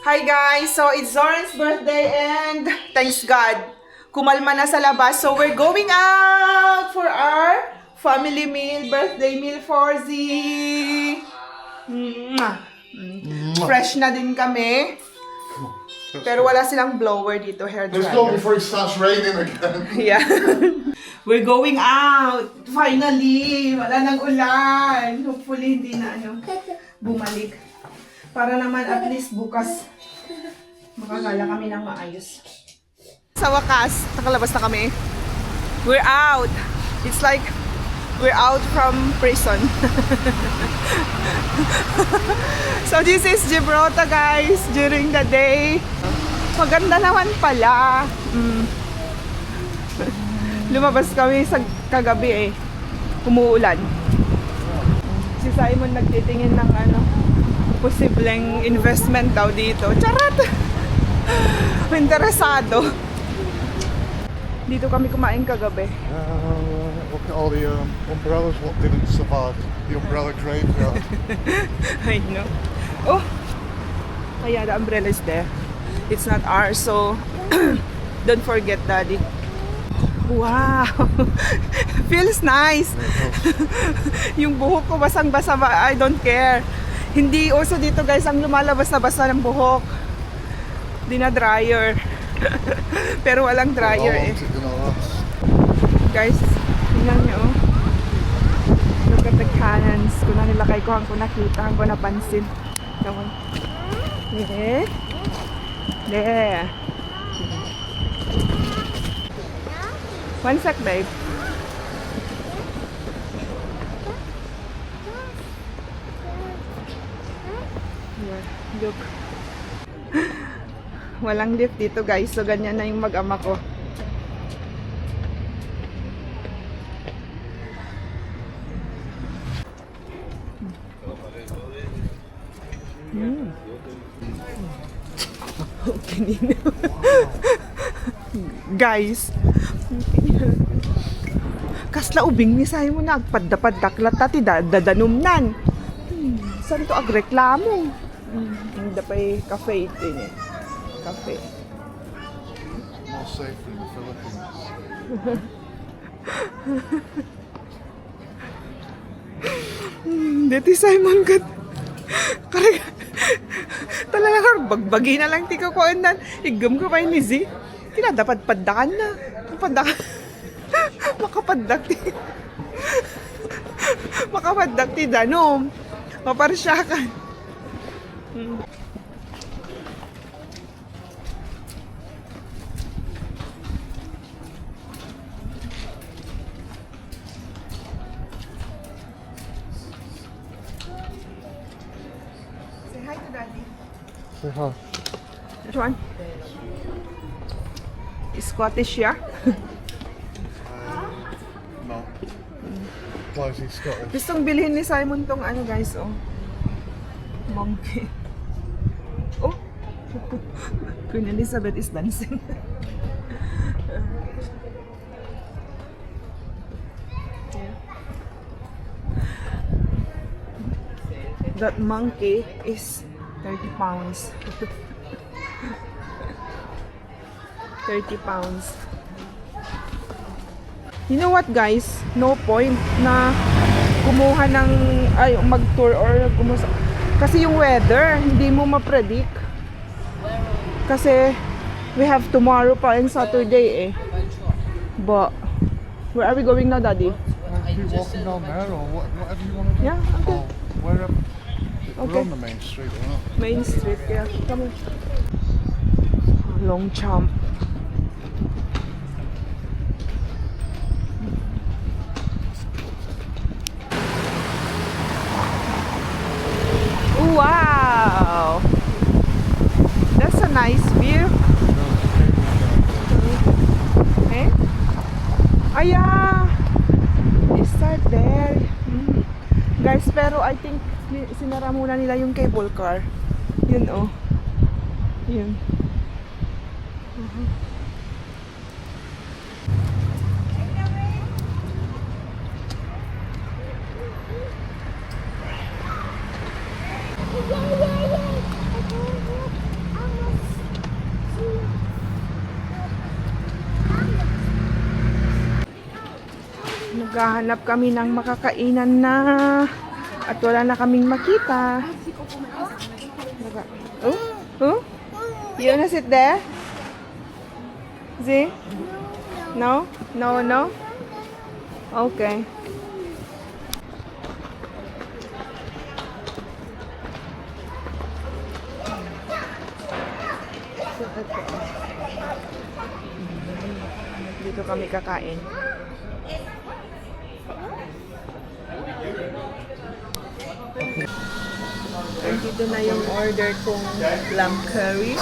Hi guys! So it's Zoran's birthday and thanks God, kumalma na sa labas. So we're going out for our family meal, birthday meal for Z. Fresh na din kami. Pero wala silang blower dito, hair dryer. Let's go before it starts raining again. Yeah. We're going out! Finally! Wala nang ulan. Hopefully hindi na bumalik. Para naman at least bukas makagala kami ng maayos. Sa wakas, nakalabas na kami. We're out! It's like we're out from prison. So this is Gibraltar guys during the day. Maganda naman pala. Lumabas kami sa kagabi umuulan. Si Simon nagtitingin ng posibleng investment daw dito. Charot! Interesado. Dito kami kumain kagabi. Look at all the umbrellas. What didn't survive? The umbrella graveyard. I know. Oh! Kaya the umbrella is there. It's not ours, so don't forget, Daddy. Wow! Feels nice! Yung buhok ko basang-basa, I don't care. Hindi uso dito guys ang lumalabas na basa ng buhok. Dina-dryer. Pero walang dryer Guys, tingnan nyo Look at the cannons. Kung nilakay ko, hanggang nakita, hanggang napansin. Come on. There. One sec, babe. Yeah, look. Walang lift dito guys, so ganyan na yung mag-ama ko. Okay, guys, kasla ubing ni sayo mo na agpadda-paddaklat tati dadanumnan. Saan to agreklamo? Hindi pa cafe ito Cafe. More safe than the Philippines. Dito Simon kat. Karag. Talaga bagbagi na lang tika ko andan. Igam ko pa ni Z. Kinadapat paddakan na. Paddakan. Makapaddak ti. Makapaddak ti danom. Maparsyakan. Say hi to Daddy. Say hi. Which one? Scottish, yeah? No. Closey Scottish. Gustong bilhin ni Simon tong guys, monkey. Oh! Queen Elizabeth is dancing. That monkey is 30 pounds. 30 pounds. You know what guys? No point na kumuha ng mag-tour or kasi yung weather, hindi mo ma-predict. Kasi we have tomorrow pa and Saturday But where are we going now, Daddy? Keep walking down there or whatever you want to do. Yeah, okay. Wherever. Okay. We're on the main street, or not? Main Street, yeah. Come on. Long jump. Wow! That's a nice view. Eh? They start there. Guys, pero I think sinara muna nila yung cable car. Yun Yun. Naghahanap kami ng makakainan na at wala na kaming makita. Oh? Oh? You wanna sit there? See? No? No, no? Okay. Dito kami kakain. Dito na yung order kong lamb curry,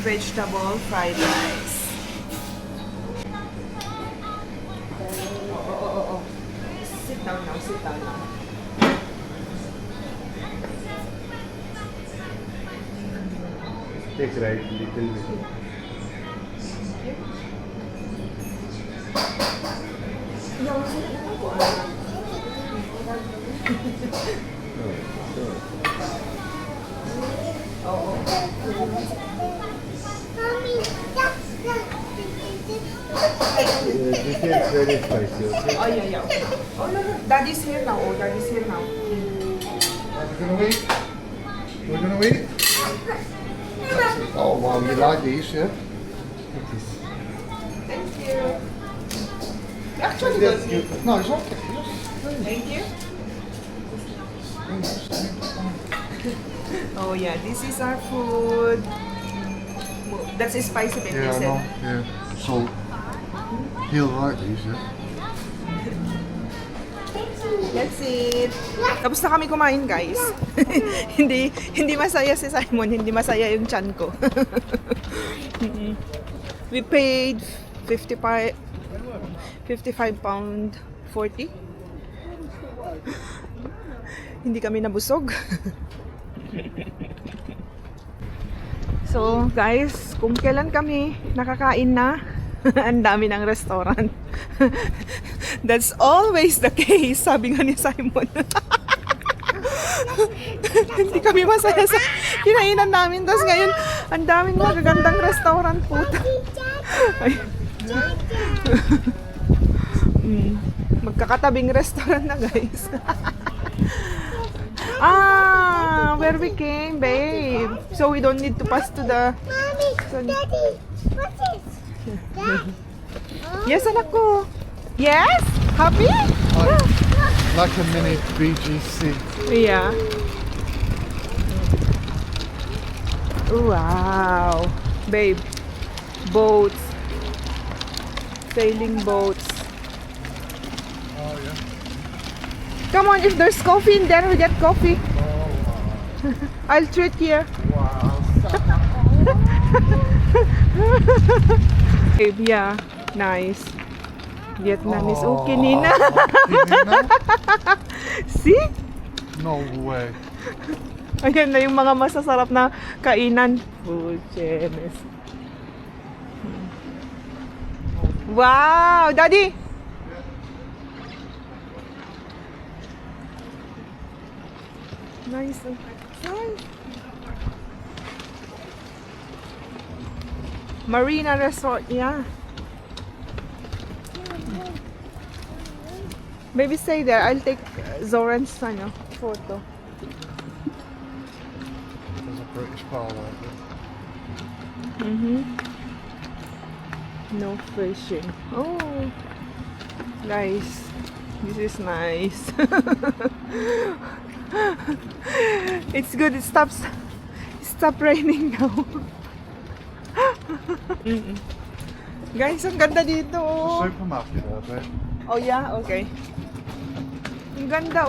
vegetable fried rice. Oh. Sit down now, sit down now. Take right little bit. This is very spicy, okay? Oh, yeah. Oh, no. Daddy's here now. Oh, Daddy's here now. We're gonna wait. We're gonna wait. Oh wow, you like these, yeah? Thank you. Actually, Yes, don't you, you? no, it's okay. Thank you. Oh, yeah. This is our food. That's a spicy bit, Yeah, I you know. said. Yeah. So he'll like these, yeah? That's it. Tapos na kami kumain, guys. hindi masaya si Simon, hindi masaya yung chan ko. We paid 55 pound 40. Hindi kami nabusog. So, guys, kung kailan kami nakakain na, ang dami ng restaurant. That's always the case, sabi nga ni Simon. Hindi kami masaya sa kinainan namin. Tapos ngayon, ang daming magagandang restaurant po. Ay. Magkakatabing restaurant na, guys. Where we came, babe. So we don't need to pass to the... Mommy, Daddy, what's this? Dad? Yes, anak ko. Yes? Happy? Like a mini BGC. Yeah. Wow. Babe. Boats. Sailing boats. Oh yeah. Come on, if there's coffee in there, we get coffee. I'll treat here. Wow. Babe, yeah. Nice. Vietnamese. Okay, Nina. See? No way. Ayan na yung mga masasarap na kainan. Full chemes. Wow! Daddy! Nice. Nice. Marina Resort, yeah. Maybe stay there. I'll take Zoran's photo. There's a British parliament. No fishing. Oh, guys, this is nice. It's good. It stops. Stop raining now. Guys, ang ganda dito. Supermarket out there. Oh yeah, okay. Ang ganda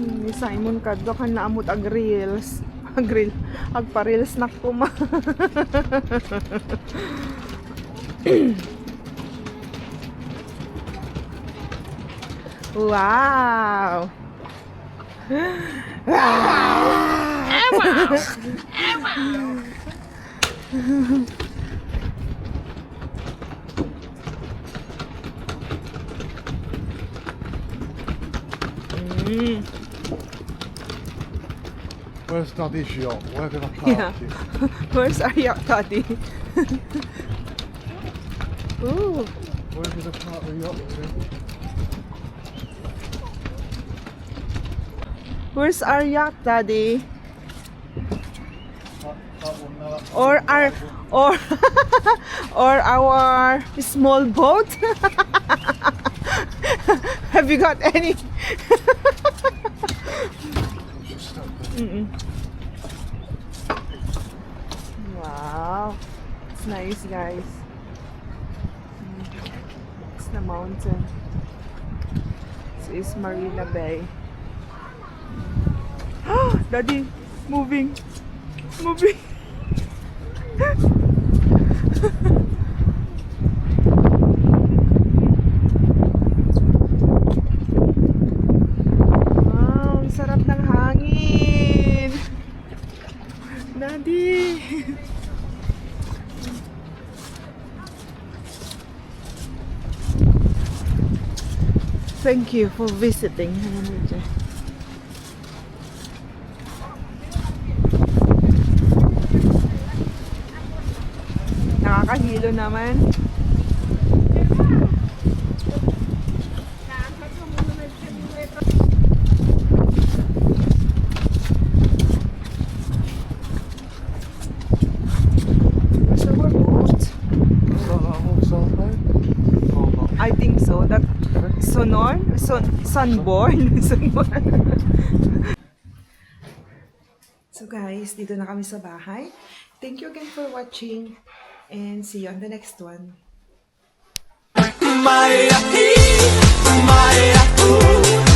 Ni Simon kadto kan naamot ag reels. Ag pa-reels na kuma. Wow. Where's Daddy's yacht? Where did I park Yeah. it? Where's our yacht, Daddy? Ooh. Where did I park the yacht to? Where's our yacht, Daddy? That one, no, that's Or our or our small boat? Have you got any? just step there. Wow, it's nice, guys. It's the mountain. This is Marina Bay. Daddy, moving. Wow, ang sarap ng hangin. Daddy. Thank you for visiting. Nakakahilo naman. Where's our boat? Is that horse on there? Oh, no. I think so. That Sunborn? Sunborn. So guys, dito na kami sa bahay. Thank you again for watching and see you on the next one. Maya, ooh.